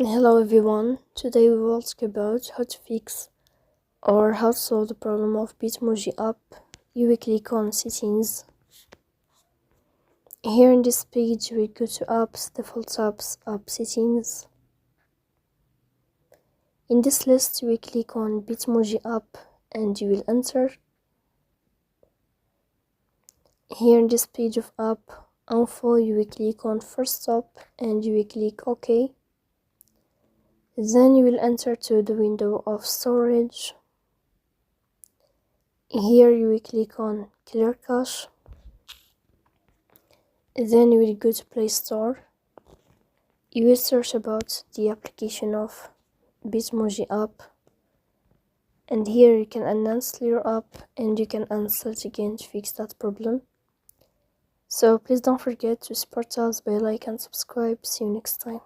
Hello everyone, today we will talk about how to fix or how to solve the problem of Bitmoji app. You will click on settings. Here in this page you will go to apps, default apps, app settings. In this list you will click on Bitmoji app and you will enter. Here in this page of app info you will click on first stop and you will click OK. Then you will enter to the window of storage. Here you will click on clear cache. Then you will go to Play Store. You will search about the application of Bitmoji app. And here you can uninstall your app and you can uninstall it again to fix that problem. So please don't forget to support us by like and subscribe. See you next time.